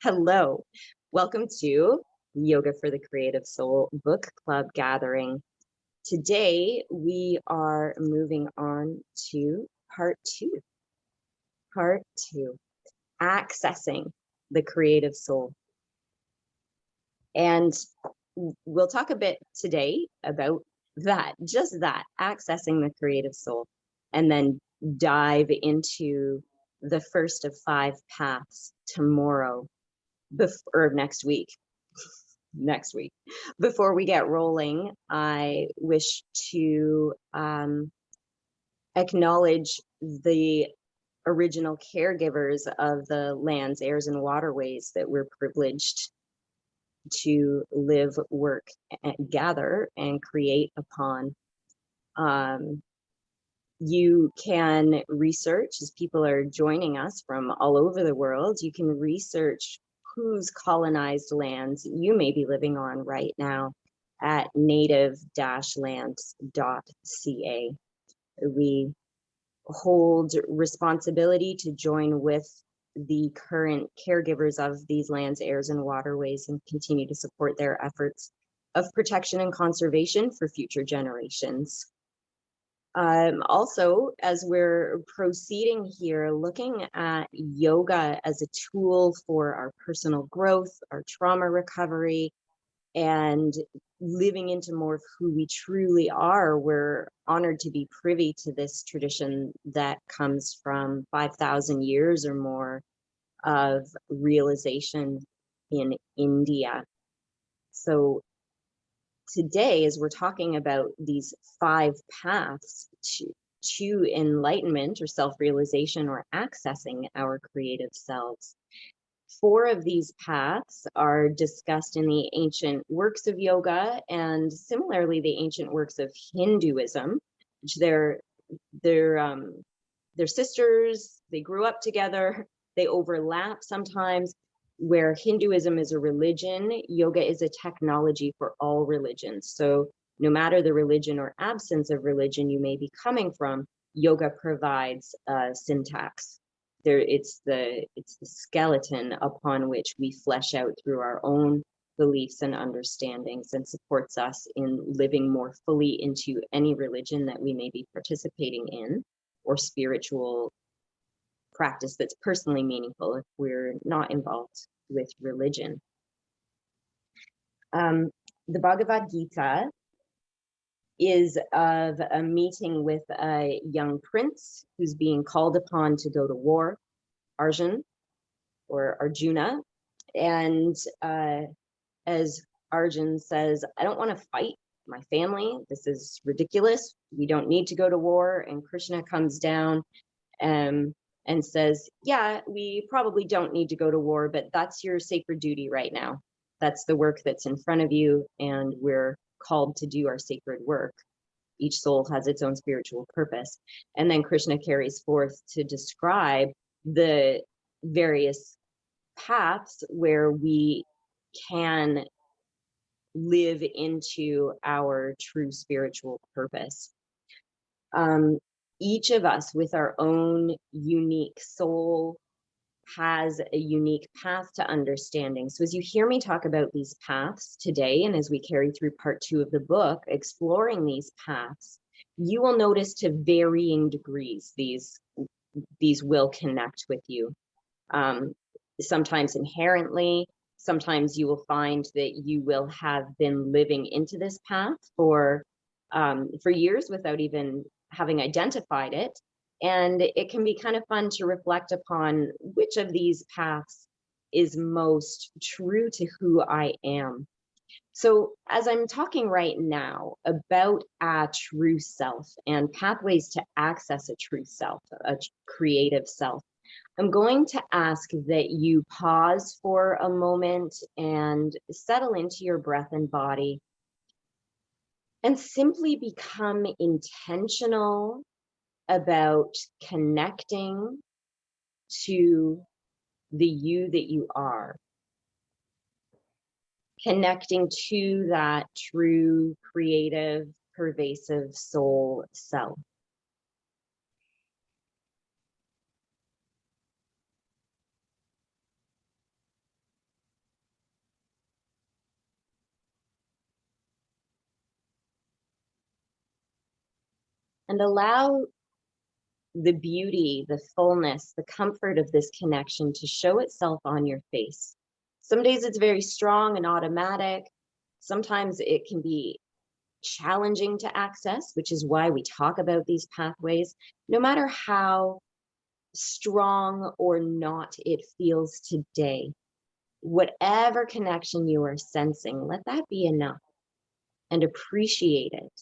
Hello, welcome to Yoga for the Creative Soul book club gathering. Today we are moving on to part two. Part two, accessing the creative soul. And we'll talk a bit today about that, just that, accessing the creative soul, and then dive into the first of 5 paths tomorrow, or next week. Before we get rolling, I wish to acknowledge the original caregivers of the lands, airs, and waterways that we're privileged to live, work, and gather and create upon. You can research, as people are joining us from all over the world, you can research whose colonized lands you may be living on right now at native-lands.ca. We hold responsibility to join with the current caregivers of these lands, airs, and waterways and continue to support their efforts of protection and conservation for future generations. Also, as we're proceeding here, looking at yoga as a tool for our personal growth, our trauma recovery, and living into more of who we truly are, we're honored to be privy to this tradition that comes from 5,000 years or more of realization in India. So today, as we're talking about these 5 paths to enlightenment or self-realization or accessing our creative selves, 4 of these paths are discussed in the ancient works of yoga and similarly the ancient works of Hinduism, which they're sisters, they grew up together, they overlap sometimes. Where Hinduism is a religion, yoga is a technology for all religions. So no matter the religion or absence of religion you may be coming from, yoga provides syntax. It's the skeleton upon which we flesh out through our own beliefs and understandings, and supports us in living more fully into any religion that we may be participating in, or spiritual practice that's personally meaningful if we're not involved with religion. The Bhagavad-Gita is of a meeting with a young prince who's being called upon to go to war, Arjun or Arjuna. And as Arjun says, I don't want to fight my family. This is ridiculous. We don't need to go to war. And Krishna comes down and says, yeah, we probably don't need to go to war, but that's your sacred duty right now. That's the work that's in front of you, and we're called to do our sacred work. Each soul has its own spiritual purpose. And then Krishna carries forth to describe the various paths where we can live into our true spiritual purpose. Each of us with our own unique soul has a unique path to understanding. So as you hear me talk about these paths today, and as we carry through part 2 of the book, exploring these paths, you will notice to varying degrees, these will connect with you. Sometimes inherently, sometimes you will find that you will have been living into this path for years without even having identified it. And it can be kind of fun to reflect upon which of these paths is most true to who I am. So as I'm talking right now about a true self and pathways to access a true self, a creative self, I'm going to ask that you pause for a moment and settle into your breath and body and simply become intentional about connecting to the you that you are, connecting to that true, creative, pervasive soul self. And allow the beauty, the fullness, the comfort of this connection to show itself on your face. Some days it's very strong and automatic. Sometimes it can be challenging to access, which is why we talk about these pathways. No matter how strong or not it feels today, whatever connection you are sensing, let that be enough and appreciate it.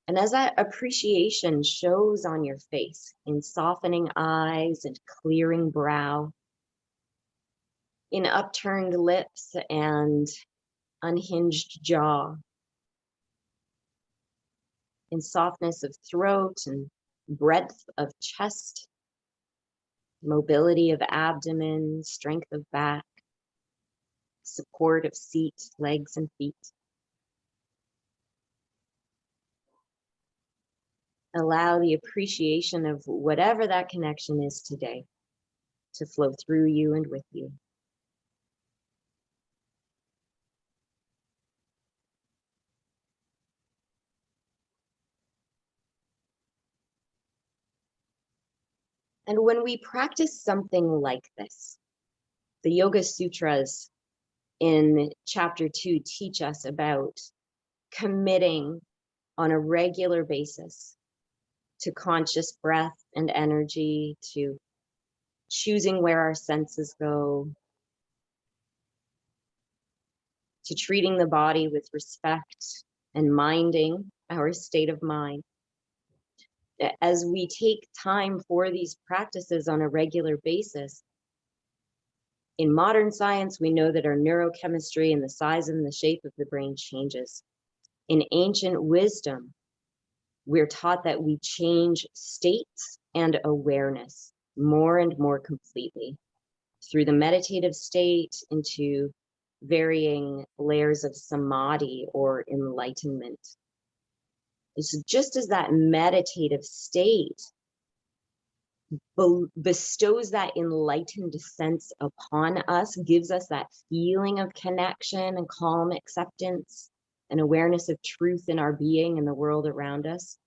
And as that appreciation shows on your face in softening eyes and clearing brow, in upturned lips and unhinged jaw, in softness of throat and breadth of chest, mobility of abdomen, strength of back, support of seat, legs, and feet. Allow the appreciation of whatever that connection is today to flow through you and with you. And when we practice something like this, the Yoga Sutras in chapter 2 teach us about committing on a regular basis to conscious breath and energy, to choosing where our senses go, to treating the body with respect and minding our state of mind. As we take time for these practices on a regular basis, in modern science, we know that our neurochemistry and the size and the shape of the brain changes. In ancient wisdom, we're taught that we change states and awareness more and more completely through the meditative state into varying layers of samadhi or enlightenment. It's just as that meditative state bestows that enlightened sense upon us, gives us that feeling of connection and calm acceptance and awareness of truth in our being and the world around us,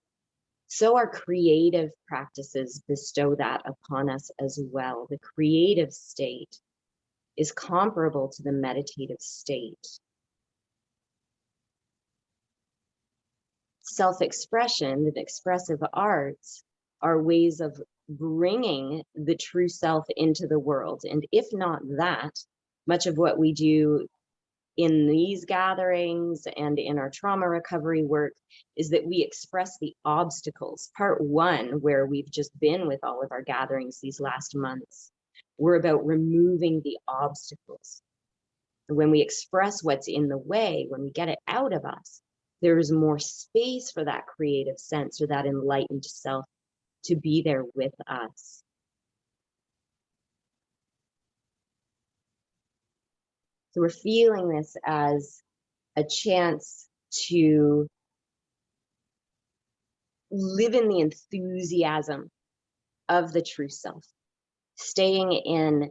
so our creative practices bestow that upon us as well. The creative state is comparable to the meditative state. Self-expression and expressive arts are ways of bringing the true self into the world. And if not that, much of what we do in these gatherings and in our trauma recovery work is that we express the obstacles. Part 1, where we've just been with all of our gatherings these last months, we're about removing the obstacles. And when we express what's in the way, when we get it out of us, there's more space for that creative sense or that enlightened self to be there with us. So we're feeling this as a chance to live in the enthusiasm of the true self, staying in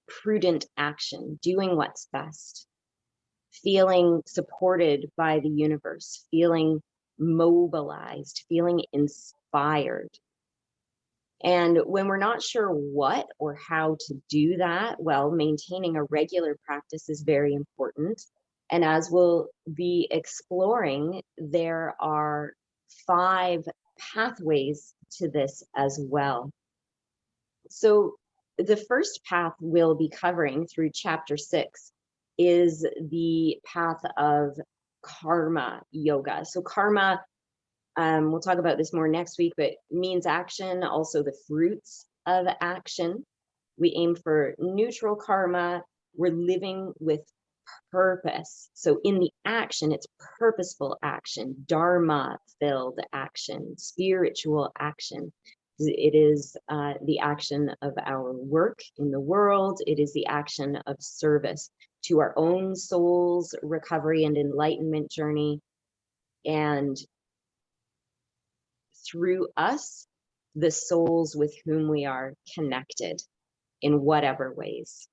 prudent action, doing what's best, feeling supported by the universe, feeling mobilized, feeling inspired. And when we're not sure what or how to do that, well, maintaining a regular practice is very important. And as we'll be exploring, there are 5 pathways to this as well. So the first path we'll be covering through chapter 6 is the path of karma yoga. So karma, we'll talk about this more next week, but means action, also the fruits of action. We aim for neutral karma. We're living with purpose. So in the action, it's purposeful action, dharma-filled action, spiritual action. It is the action of our work in the world. It is the action of service to our own soul's recovery and enlightenment journey. And through us, the souls with whom we are connected in whatever ways.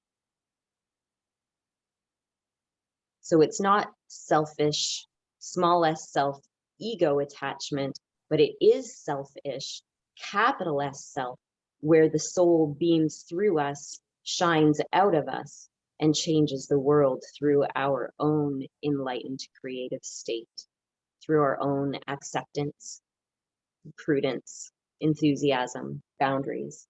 So it's not selfish, small s self ego attachment, but it is selfish, capital S self, where the soul beams through us, shines out of us, and changes the world through our own enlightened creative state, through our own acceptance, prudence, enthusiasm, boundaries.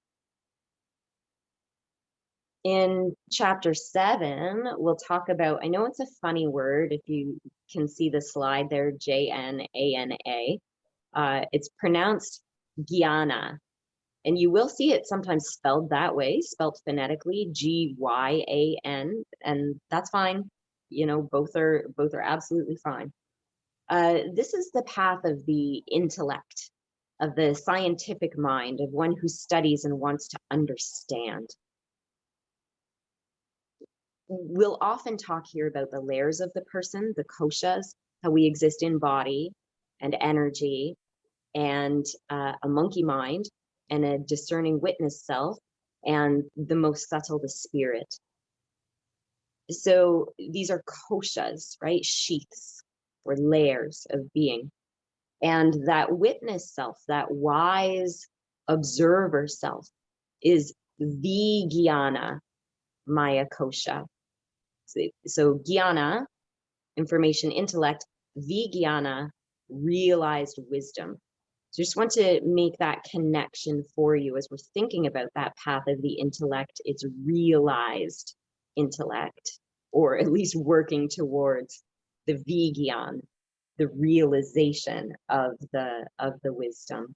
In chapter 7, we'll talk about, I know it's a funny word, if you can see the slide there, Jnana. It's pronounced Gyana, and you will see it sometimes spelled that way, spelled phonetically, Gyan, and that's fine. You know, both are absolutely fine. This is the path of the intellect, of the scientific mind, of one who studies and wants to understand. We'll often talk here about the layers of the person, the koshas, how we exist in body and energy, and a monkey mind, and a discerning witness self, and the most subtle, the spirit. So these are koshas, right? Sheaths or layers of being. And that witness self, that wise observer self, is the Gyana Maya kosha. So Gyana, information, intellect, Vijnana, realized wisdom. So just want to make that connection for you as we're thinking about that path of the intellect. It's realized intellect, or at least working towards the Vijnan, the realization of the wisdom.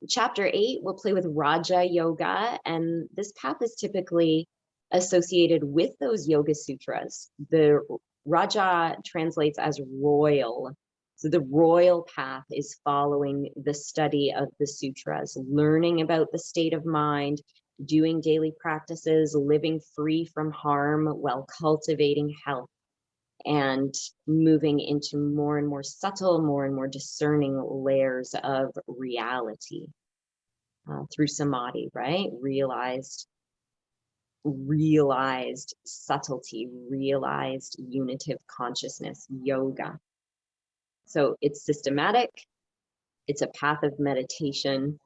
Chapter 8, we'll play with Raja Yoga, and this path is typically associated with those yoga sutras. The Raja translates as royal. So the royal path is following the study of the sutras, learning about the state of mind, doing daily practices, living free from harm while cultivating health, and moving into more and more subtle, more and more discerning layers of reality through samadhi, right? Realized subtlety, realized unitive consciousness, yoga. So it's systematic, it's a path of meditation,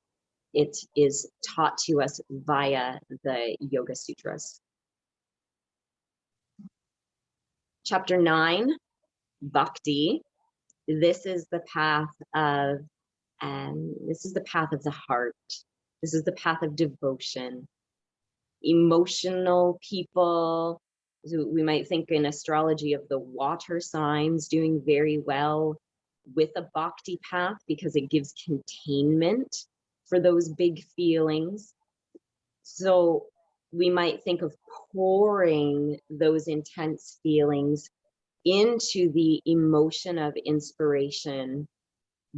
it is taught to us via the Yoga Sutras. Chapter 9, Bhakti. This is the path of the heart. This is the path of devotion. Emotional people, so we might think in astrology of the water signs doing very well with a bhakti path because it gives containment for those big feelings. So we might think of pouring those intense feelings into the emotion of inspiration,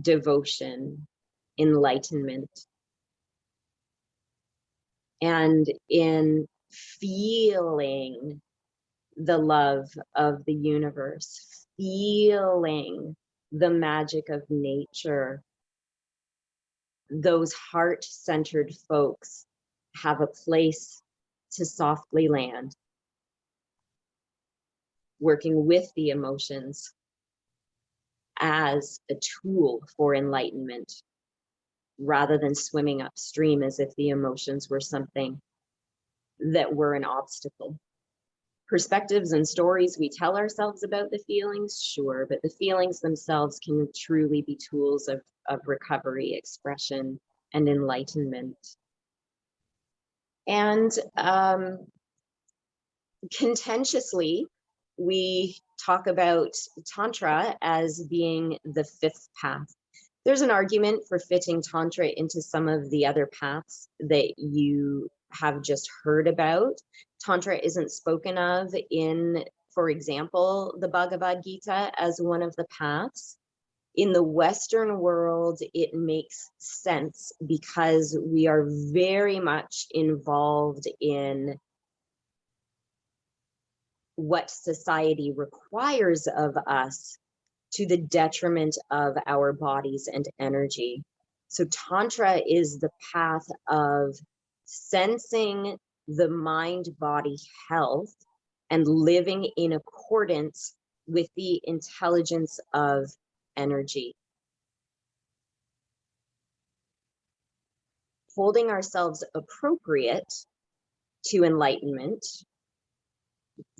devotion, enlightenment. And in feeling the love of the universe, feeling the magic of nature, those heart-centered folks have a place to softly land, working with the emotions as a tool for enlightenment, rather than swimming upstream as if the emotions were something that were an obstacle. Perspectives and stories we tell ourselves about the feelings, sure, but the feelings themselves can truly be tools of recovery, expression, and enlightenment. And contentiously, we talk about Tantra as being the fifth path. There's an argument for fitting Tantra into some of the other paths that you have just heard about. Tantra isn't spoken of in, for example, the Bhagavad-Gita as one of the paths. In the Western world, it makes sense because we are very much involved in what society requires of us to the detriment of our bodies and energy. So Tantra is the path of sensing the mind-body health and living in accordance with the intelligence of energy. Holding ourselves appropriate to enlightenment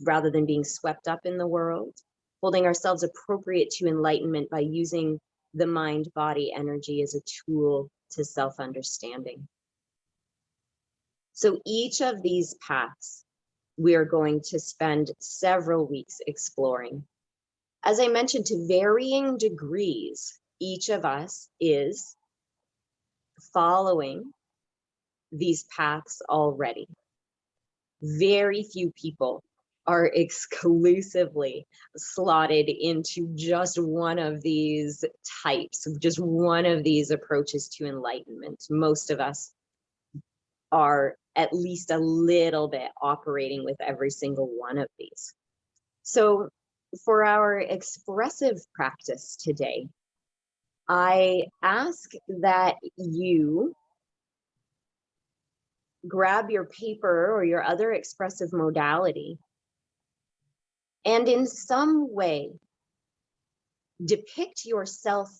rather than being swept up in the world. Holding ourselves appropriate to enlightenment by using the mind-body energy as a tool to self-understanding. So each of these paths, we are going to spend several weeks exploring. As I mentioned, to varying degrees, each of us is following these paths already. Very few people are exclusively slotted into just one of these types, just one of these approaches to enlightenment. Most of us are at least a little bit operating with every single one of these. So for our expressive practice today, I ask that you grab your paper or your other expressive modality and in some way depict yourself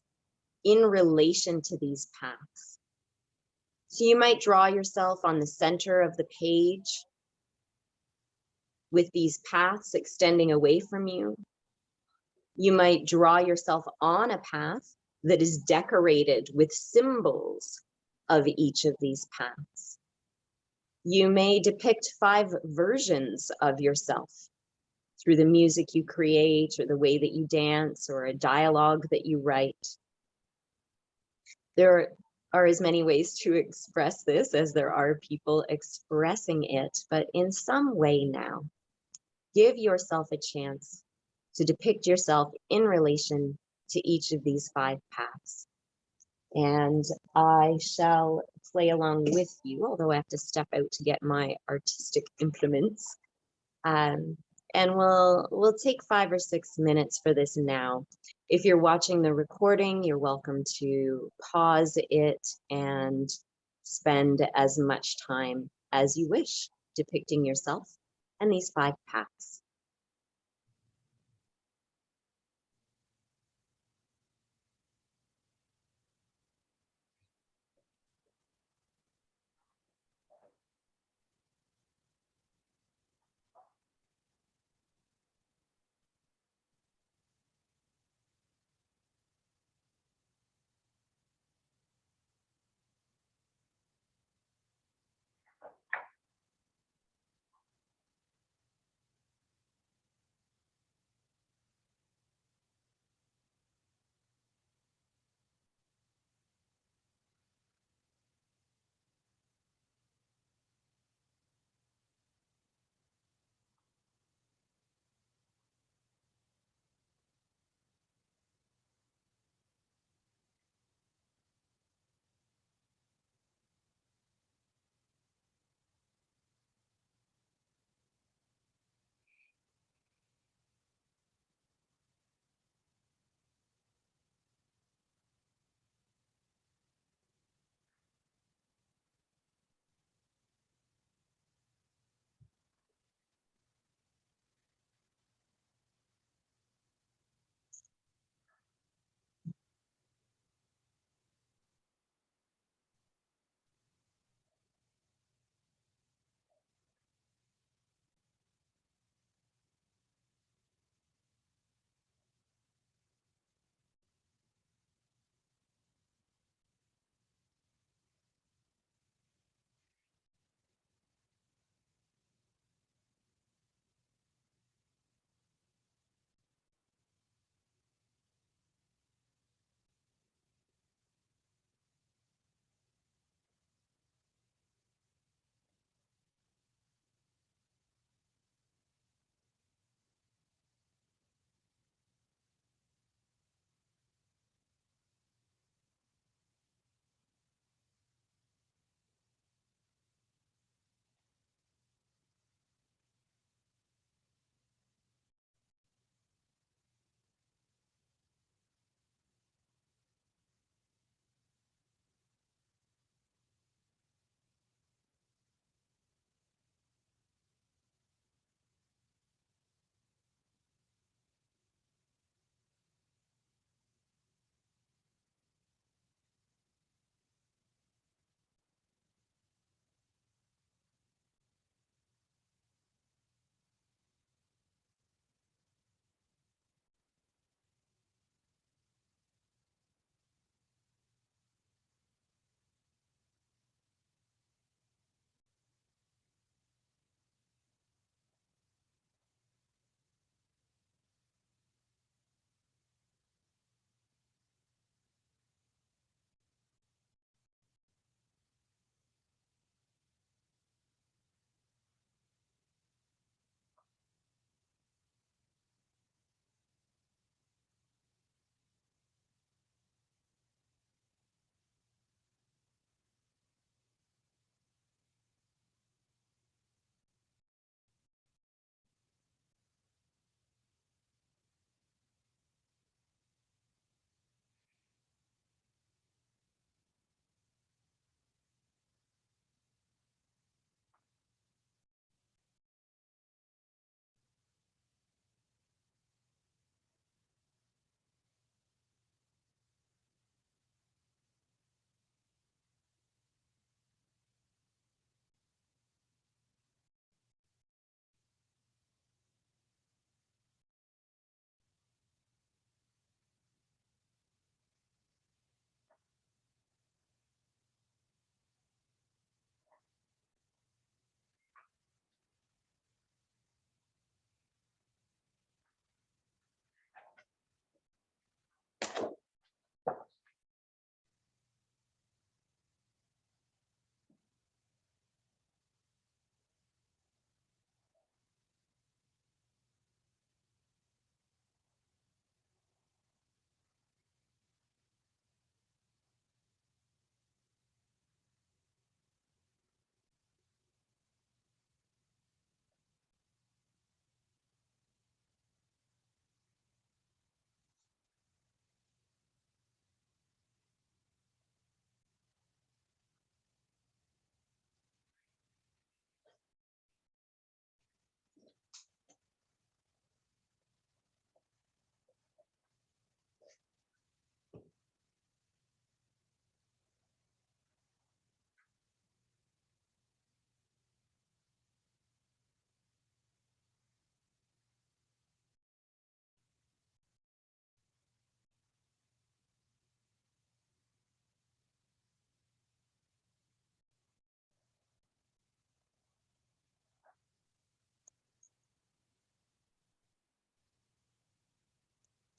in relation to these paths. So you might draw yourself on the center of the page with these paths extending away from you. You might draw yourself on a path that is decorated with symbols of each of these paths. You may depict 5 versions of yourself through the music you create or the way that you dance or a dialogue that you write. There are as many ways to express this as there are people expressing it, but in some way now, give yourself a chance to depict yourself in relation to each of these 5 paths. And I shall play along with you, although I have to step out to get my artistic implements. And we'll take 5 or 6 minutes for this now. If you're watching the recording, you're welcome to pause it and spend as much time as you wish depicting yourself and these 5 paths.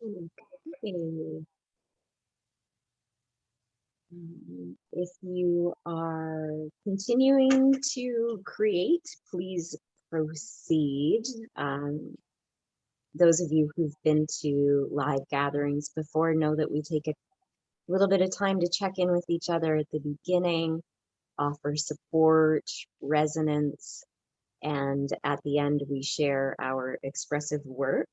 Okay. If you are continuing to create, please proceed. Those of you who've been to live gatherings before know that we take a little bit of time to check in with each other at the beginning, offer support, resonance, and at the end we share our expressive work.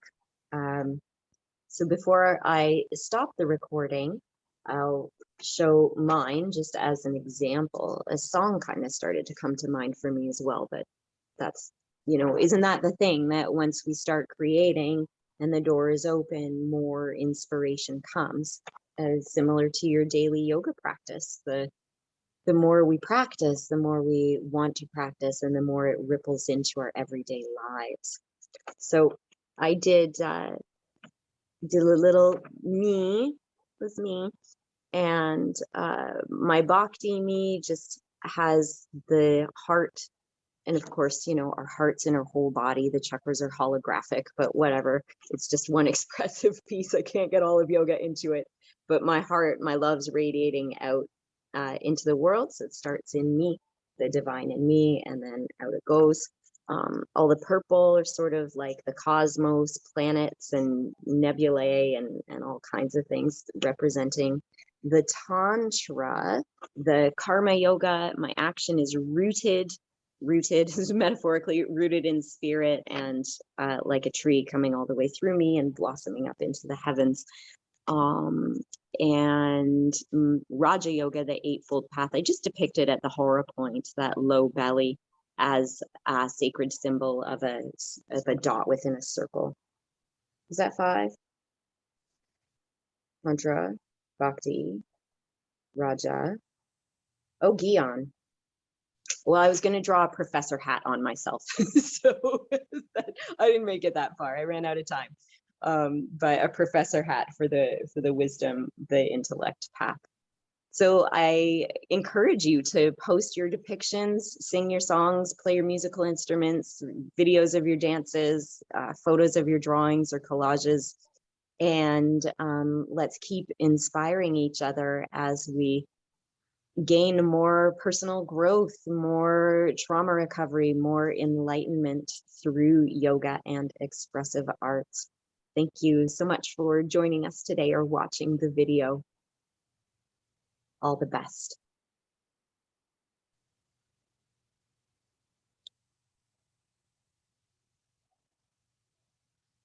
So before I stop the recording, I'll show mine just as an example. A song kind of started to come to mind for me as well, but that's, isn't that the thing that once we start creating and the door is open, more inspiration comes, similar to your daily yoga practice. The more we practice, the more we want to practice, and the more it ripples into our everyday lives. So I did a little me with me, and my bhakti me just has the heart, and of course, our heart's in our whole body. The chakras are holographic, but whatever, it's just one expressive piece. I can't get all of yoga into it, but my heart, my love's radiating out into the world. So it starts in me, the divine in me, and then out it goes. All the purple are sort of like the cosmos, planets and nebulae and all kinds of things representing the tantra. The karma yoga, my action is rooted is metaphorically rooted in spirit, and like a tree coming all the way through me and blossoming up into the heavens. And Raja Yoga, the Eightfold Path, I just depicted at the Hora point, that low belly, as a sacred symbol of a dot within a circle. Is that 5? Tantra, Bhakti, Raja. Oh, Gyan. Well, I was going to draw a professor hat on myself, so I didn't make it that far. I ran out of time. But a professor hat for the wisdom, the intellect path. So I encourage you to post your depictions, sing your songs, play your musical instruments, videos of your dances, photos of your drawings or collages, and let's keep inspiring each other as we gain more personal growth, more trauma recovery, more enlightenment through yoga and expressive arts. Thank you so much for joining us today or watching the video. All the best.